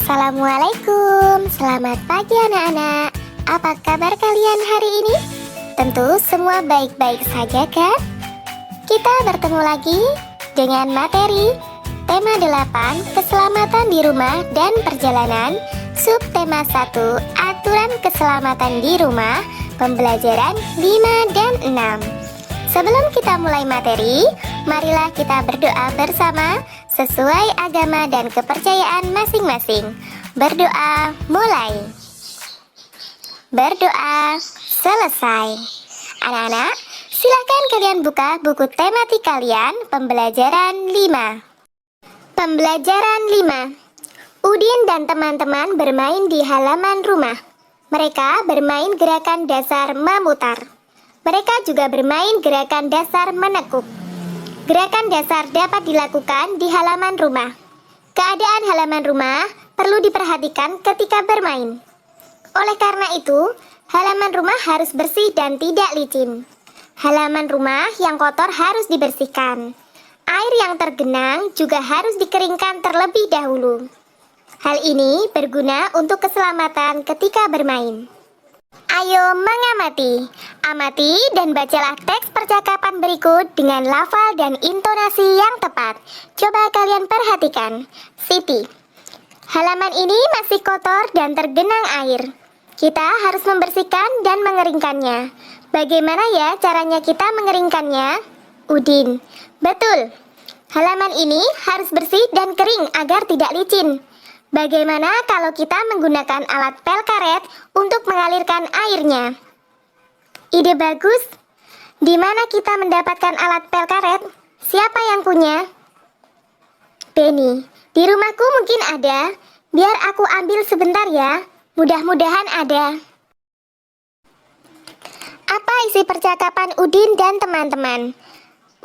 Assalamualaikum, selamat pagi anak-anak. Apa kabar kalian hari ini? Tentu semua baik-baik saja kan? Kita bertemu lagi dengan materi tema 8, keselamatan di rumah dan perjalanan, subtema 1, aturan keselamatan di rumah, pembelajaran 5 dan 6. Sebelum kita mulai materi, marilah kita berdoa bersama sesuai agama dan kepercayaan masing-masing. Berdoa mulai. Berdoa selesai. Anak-anak, silakan kalian buka buku tematik kalian, pembelajaran 5. Pembelajaran 5. Udin dan teman-teman bermain di halaman rumah. Mereka bermain gerakan dasar memutar. Mereka juga bermain gerakan dasar menekuk. Gerakan dasar dapat dilakukan di halaman rumah. Keadaan halaman rumah perlu diperhatikan ketika bermain. Oleh karena itu, halaman rumah harus bersih dan tidak licin. Halaman rumah yang kotor harus dibersihkan. Air yang tergenang juga harus dikeringkan terlebih dahulu. Hal ini berguna untuk keselamatan ketika bermain. Ayo mengamati. Amati dan bacalah teks percakapan berikut dengan lafal dan intonasi yang tepat. Coba kalian perhatikan. Siti: halaman ini masih kotor dan tergenang air. Kita harus membersihkan dan mengeringkannya. Bagaimana ya caranya kita mengeringkannya? Udin: betul. Halaman ini harus bersih dan kering agar tidak licin. Bagaimana kalau kita menggunakan alat pel karet untuk mengalirkan airnya? Ide bagus. Di mana kita mendapatkan alat pel karet? Siapa yang punya? Benny: di rumahku mungkin ada. Biar aku ambil sebentar ya. Mudah-mudahan ada. Apa isi percakapan Udin dan teman-teman?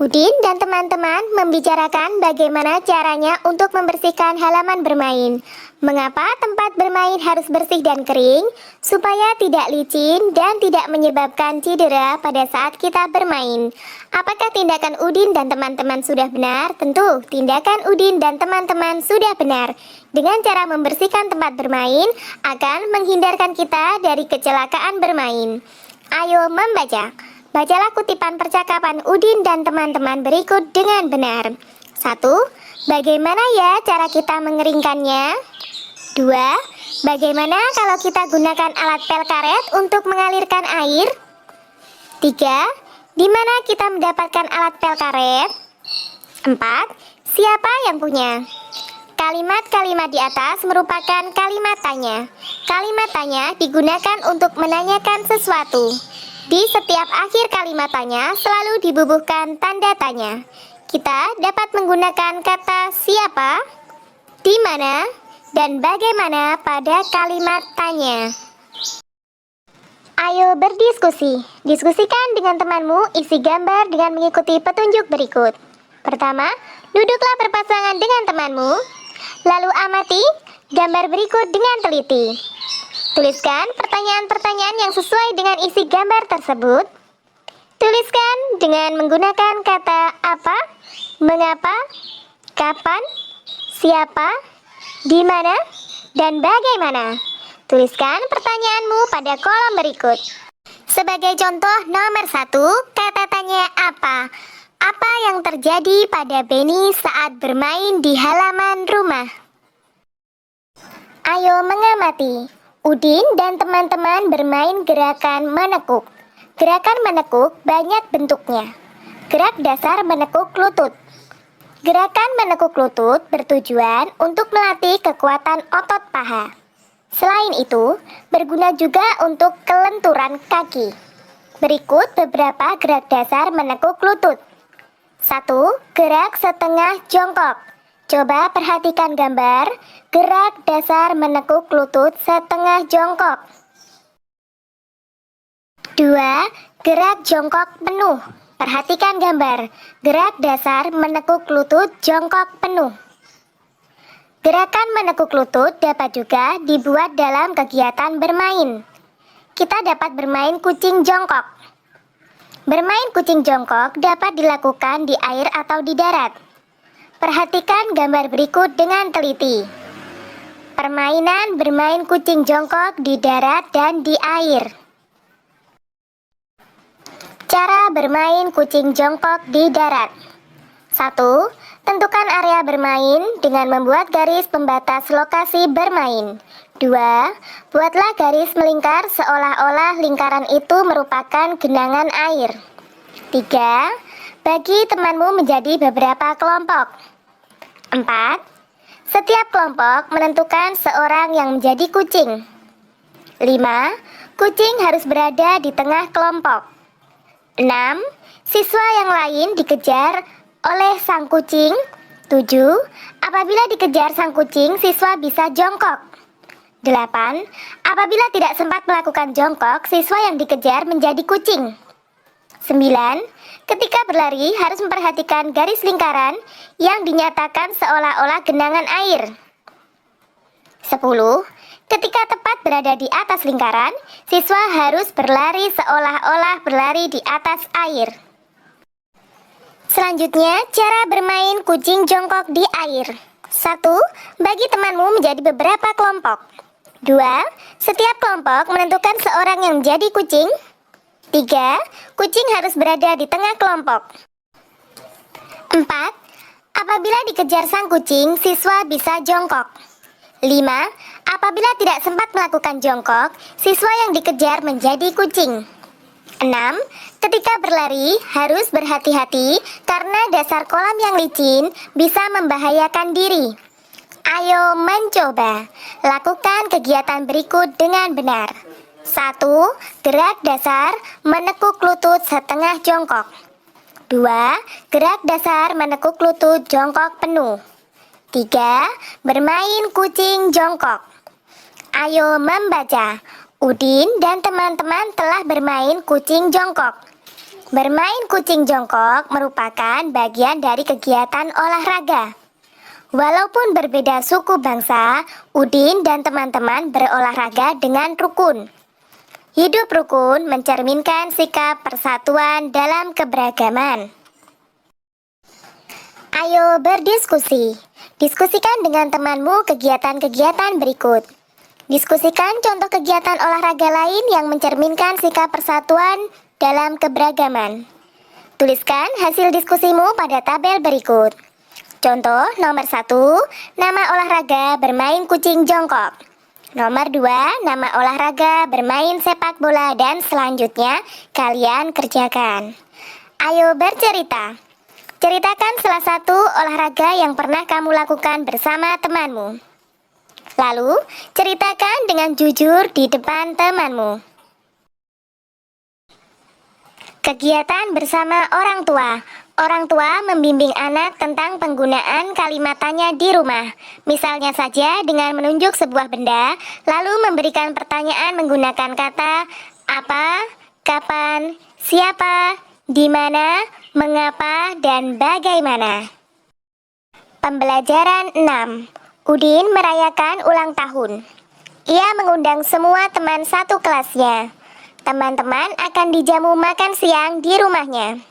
Udin dan teman-teman membicarakan bagaimana caranya untuk membersihkan halaman bermain. Mengapa tempat bermain harus bersih dan kering? Supaya tidak licin dan tidak menyebabkan cedera pada saat kita bermain. Apakah tindakan Udin dan teman-teman sudah benar? Tentu, tindakan Udin dan teman-teman sudah benar. Dengan cara membersihkan tempat bermain akan menghindarkan kita dari kecelakaan bermain. Ayo membaca. Bacalah kutipan percakapan Udin dan teman-teman berikut dengan benar. 1. Bagaimana ya cara kita mengeringkannya? 2. Bagaimana kalau kita gunakan alat pel karet untuk mengalirkan air? 3. Di mana kita mendapatkan alat pel karet? 4. Siapa yang punya? Kalimat-kalimat di atas merupakan kalimat tanya. Kalimat tanya digunakan untuk menanyakan sesuatu. Di setiap akhir kalimat tanya selalu dibubuhkan tanda tanya. Kita dapat menggunakan kata siapa, di mana, dan bagaimana pada kalimat tanya. Ayo berdiskusi. Diskusikan dengan temanmu isi gambar dengan mengikuti petunjuk berikut. Pertama, duduklah berpasangan dengan temanmu. Lalu amati gambar berikut dengan teliti. Tuliskan pertanyaan-pertanyaan yang sesuai dengan isi gambar tersebut. Tuliskan dengan menggunakan kata apa, mengapa, kapan, siapa, di mana, dan bagaimana. Tuliskan pertanyaanmu pada kolom berikut. Sebagai contoh nomor 1, kata tanya apa? Apa yang terjadi pada Benny saat bermain di halaman rumah? Ayo mengamati. Udin dan teman-teman bermain gerakan menekuk. Gerakan menekuk banyak bentuknya. Gerak dasar menekuk lutut. Gerakan menekuk lutut bertujuan untuk melatih kekuatan otot paha. Selain itu, berguna juga untuk kelenturan kaki. Berikut beberapa gerak dasar menekuk lutut. 1. Gerak setengah jongkok. Coba perhatikan gambar, gerak dasar menekuk lutut setengah jongkok. 2. Gerak jongkok penuh. Perhatikan gambar, gerak dasar menekuk lutut jongkok penuh. Gerakan menekuk lutut dapat juga dibuat dalam kegiatan bermain. Kita dapat bermain kucing jongkok. Bermain kucing jongkok dapat dilakukan di air atau di darat. Perhatikan gambar berikut dengan teliti. Permainan bermain kucing jongkok di darat dan di air. Cara bermain kucing jongkok di darat. 1. Tentukan area bermain dengan membuat garis pembatas lokasi bermain. 2. Buatlah garis melingkar seolah-olah lingkaran itu merupakan genangan air. 3. Bagi temanmu menjadi beberapa kelompok. 4. Setiap kelompok menentukan seorang yang menjadi kucing. 5. Kucing harus berada di tengah kelompok. 6. Siswa yang lain dikejar oleh sang kucing. 7. Apabila dikejar sang kucing, siswa bisa jongkok. 8. Apabila tidak sempat melakukan jongkok, siswa yang dikejar menjadi kucing. 9. Ketika berlari harus memperhatikan garis lingkaran yang dinyatakan seolah-olah genangan air. 10. Ketika tepat berada di atas lingkaran, siswa harus berlari seolah-olah berlari di atas air. Selanjutnya, cara bermain kucing jongkok di air. 1. Bagi temanmu menjadi beberapa kelompok. 2. Setiap kelompok menentukan seorang yang menjadi kucing. 3. Kucing harus berada di tengah kelompok. 4. Apabila dikejar sang kucing, siswa bisa jongkok. 5. Apabila tidak sempat melakukan jongkok, siswa yang dikejar menjadi kucing. 6. Ketika berlari, harus berhati-hati karena dasar kolam yang licin bisa membahayakan diri. Ayo mencoba. Lakukan kegiatan berikut dengan benar. 1. Gerak dasar menekuk lutut setengah jongkok. 2. Gerak dasar menekuk lutut jongkok penuh. 3. Bermain kucing jongkok. Ayo membaca. Udin dan teman-teman telah bermain kucing jongkok. Bermain kucing jongkok merupakan bagian dari kegiatan olahraga. Walaupun berbeda suku bangsa, Udin dan teman-teman berolahraga dengan rukun. Hidup rukun mencerminkan sikap persatuan dalam keberagaman. Ayo berdiskusi. Diskusikan dengan temanmu kegiatan-kegiatan berikut. Diskusikan contoh kegiatan olahraga lain yang mencerminkan sikap persatuan dalam keberagaman. Tuliskan hasil diskusimu pada tabel berikut. Contoh nomor 1, nama olahraga bermain kucing jongkok. Nomor 2, nama olahraga bermain sepak bola, dan selanjutnya kalian kerjakan. Ayo bercerita. Ceritakan salah satu olahraga yang pernah kamu lakukan bersama temanmu. Lalu, ceritakan dengan jujur di depan temanmu. Kegiatan bersama orang tua. Orang tua membimbing anak tentang penggunaan kalimat tanya di rumah. Misalnya saja dengan menunjuk sebuah benda, lalu memberikan pertanyaan menggunakan kata apa, kapan, siapa, di mana, mengapa, dan bagaimana. Pembelajaran 6. Udin merayakan ulang tahun. Ia mengundang semua teman satu kelasnya. Teman-teman akan dijamu makan siang di rumahnya.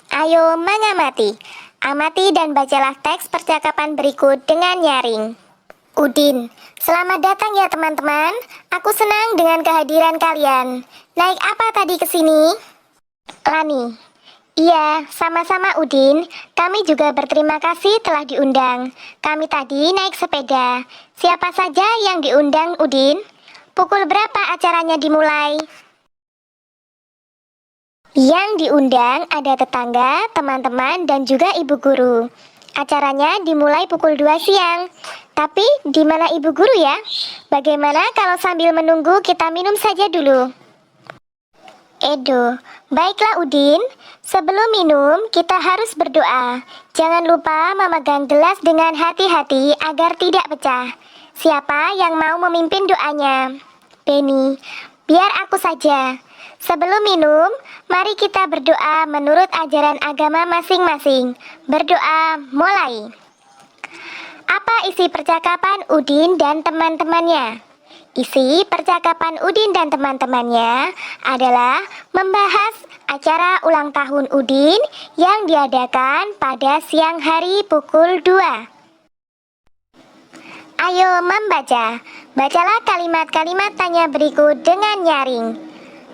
Ayo mengamati. Amati dan bacalah teks percakapan berikut dengan nyaring. Udin, selamat datang ya teman-teman. Aku senang dengan kehadiran kalian. Naik apa tadi ke sini? Lani, iya, sama-sama Udin. Kami juga berterima kasih telah diundang. Kami tadi naik sepeda. Siapa saja yang diundang Udin? Pukul berapa acaranya dimulai? Yang diundang ada tetangga, teman-teman, dan juga ibu guru. Acaranya dimulai pukul 2 siang. Tapi di mana ibu guru ya? Bagaimana kalau sambil menunggu kita minum saja dulu? Edo, baiklah Udin. Sebelum minum, kita harus berdoa. Jangan lupa memegang gelas dengan hati-hati agar tidak pecah. Siapa yang mau memimpin doanya? Benny, biar aku saja. Sebelum minum, mari kita berdoa menurut ajaran agama masing-masing. Berdoa mulai. Apa isi percakapan Udin dan teman-temannya? Isi percakapan Udin dan teman-temannya adalah membahas acara ulang tahun Udin yang diadakan pada siang hari pukul 2. Ayo membaca. Bacalah kalimat-kalimat tanya berikut dengan nyaring.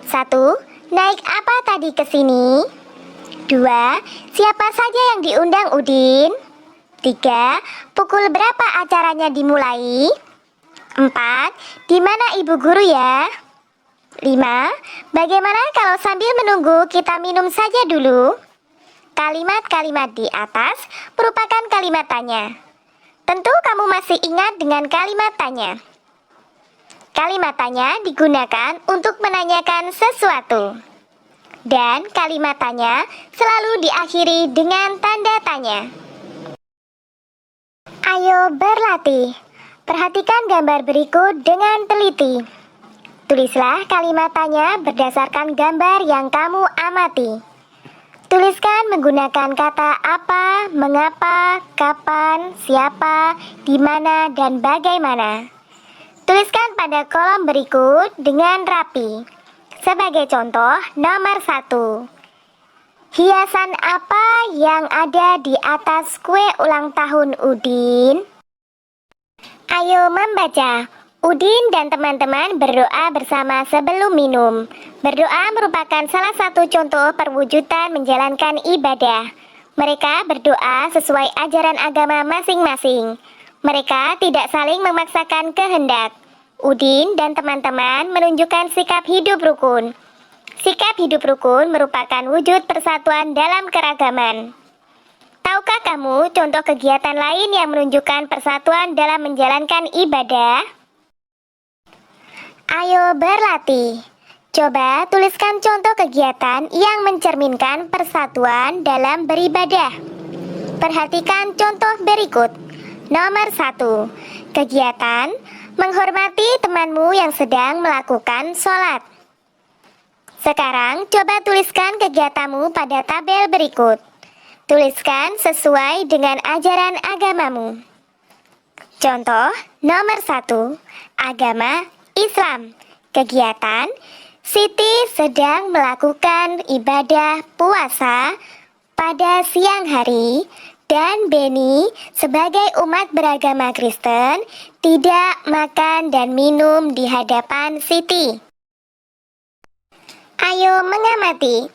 1. Naik apa tadi ke sini? 2. Siapa saja yang diundang Udin? 3. Pukul berapa acaranya dimulai? 4. Di mana ibu guru ya? 5. Bagaimana kalau sambil menunggu kita minum saja dulu? Kalimat-kalimat di atas merupakan kalimat tanya. Tentu kamu masih ingat dengan kalimat tanya. Kalimat tanya digunakan untuk menanyakan sesuatu. Dan kalimat tanya selalu diakhiri dengan tanda tanya. Ayo berlatih. Perhatikan gambar berikut dengan teliti. Tulislah kalimat tanya berdasarkan gambar yang kamu amati. Tuliskan menggunakan kata apa, mengapa, kapan, siapa, di mana, dan bagaimana. Tuliskan pada kolom berikut dengan rapi. Sebagai contoh, nomor 1. Hiasan apa yang ada di atas kue ulang tahun Udin? Ayo membaca. Udin dan teman-teman berdoa bersama sebelum minum. Berdoa merupakan salah satu contoh perwujudan menjalankan ibadah. Mereka berdoa sesuai ajaran agama masing-masing. Mereka tidak saling memaksakan kehendak. Udin dan teman-teman menunjukkan sikap hidup rukun. Sikap hidup rukun merupakan wujud persatuan dalam keragaman. Tahukah kamu contoh kegiatan lain yang menunjukkan persatuan dalam menjalankan ibadah? Ayo berlatih. Coba tuliskan contoh kegiatan yang mencerminkan persatuan dalam beribadah. Perhatikan contoh berikut. Nomor 1. Kegiatan menghormati temanmu yang sedang melakukan sholat. Sekarang coba tuliskan kegiatanmu pada tabel berikut. Tuliskan sesuai dengan ajaran agamamu. Contoh nomor 1. Agama Islam. Kegiatan Siti sedang melakukan ibadah puasa pada siang hari dan Beni sebagai umat beragama Kristen tidak makan dan minum di hadapan Siti. Ayo mengamati.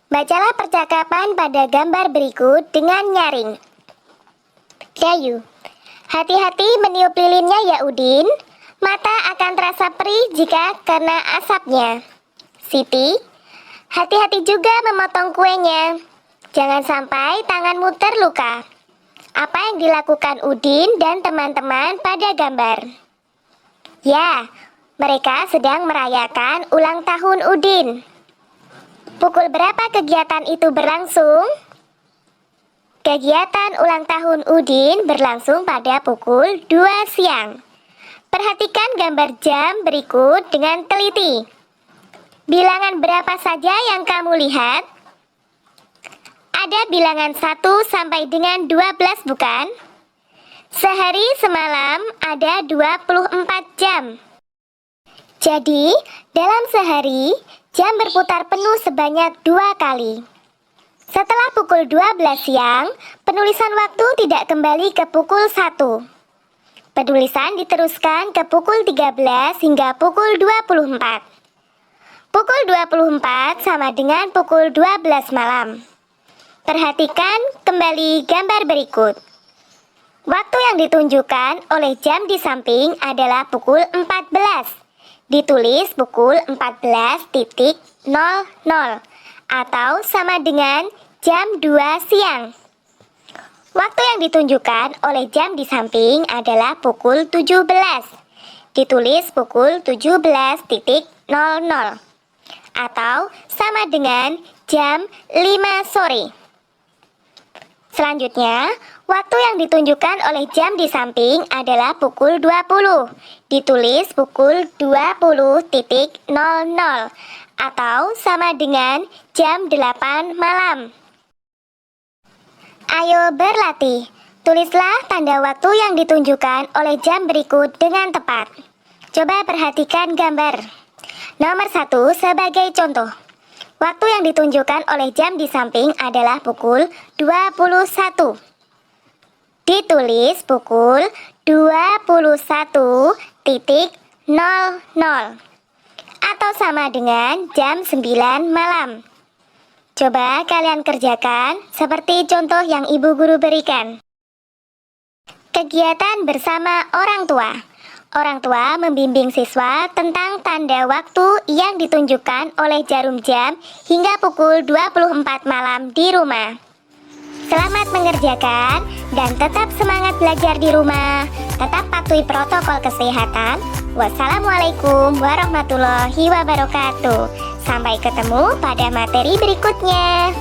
Bacalah percakapan pada gambar berikut dengan nyaring. Dayu, hati-hati meniup lilinnya ya Udin. Mata akan terasa perih jika kena asapnya. Siti, hati-hati juga memotong kuenya. Jangan sampai tanganmu terluka. Apa yang dilakukan Udin dan teman-teman pada gambar? Ya, mereka sedang merayakan ulang tahun Udin. Pukul berapa kegiatan itu berlangsung? Kegiatan ulang tahun Udin berlangsung pada pukul 2 siang. Perhatikan gambar jam berikut dengan teliti. Bilangan berapa saja yang kamu lihat? Ada bilangan 1 sampai dengan 12 bukan? Sehari semalam ada 24 jam. Jadi, dalam sehari, jam berputar penuh sebanyak 2 kali. Setelah pukul 12 siang, penulisan waktu tidak kembali ke pukul 1. Penulisan diteruskan ke pukul 13 hingga pukul 24. Pukul 24 sama dengan pukul 12 malam. Perhatikan kembali gambar berikut. Waktu yang ditunjukkan oleh jam di samping adalah pukul 14. Ditulis pukul 14.00 atau sama dengan jam 2 siang. Waktu yang ditunjukkan oleh jam di samping adalah pukul 17. Ditulis pukul 17.00 atau sama dengan jam 5 sore. Selanjutnya, waktu yang ditunjukkan oleh jam di samping adalah pukul 20. Ditulis pukul 20.00 atau sama dengan jam 8 malam. Ayo berlatih. Tulislah tanda waktu yang ditunjukkan oleh jam berikut dengan tepat. Coba perhatikan gambar. Nomor 1 sebagai contoh. Waktu yang ditunjukkan oleh jam di samping adalah pukul 21. Ditulis pukul 21.00 atau sama dengan jam 9 malam. Coba kalian kerjakan seperti contoh yang ibu guru berikan. Kegiatan bersama orang tua. Orang tua membimbing siswa tentang tanda waktu yang ditunjukkan oleh jarum jam hingga pukul 24 malam di rumah. Selamat mengerjakan dan tetap semangat belajar di rumah. Tetap patuhi protokol kesehatan. Wassalamualaikum warahmatullahi wabarakatuh. Sampai ketemu pada materi berikutnya.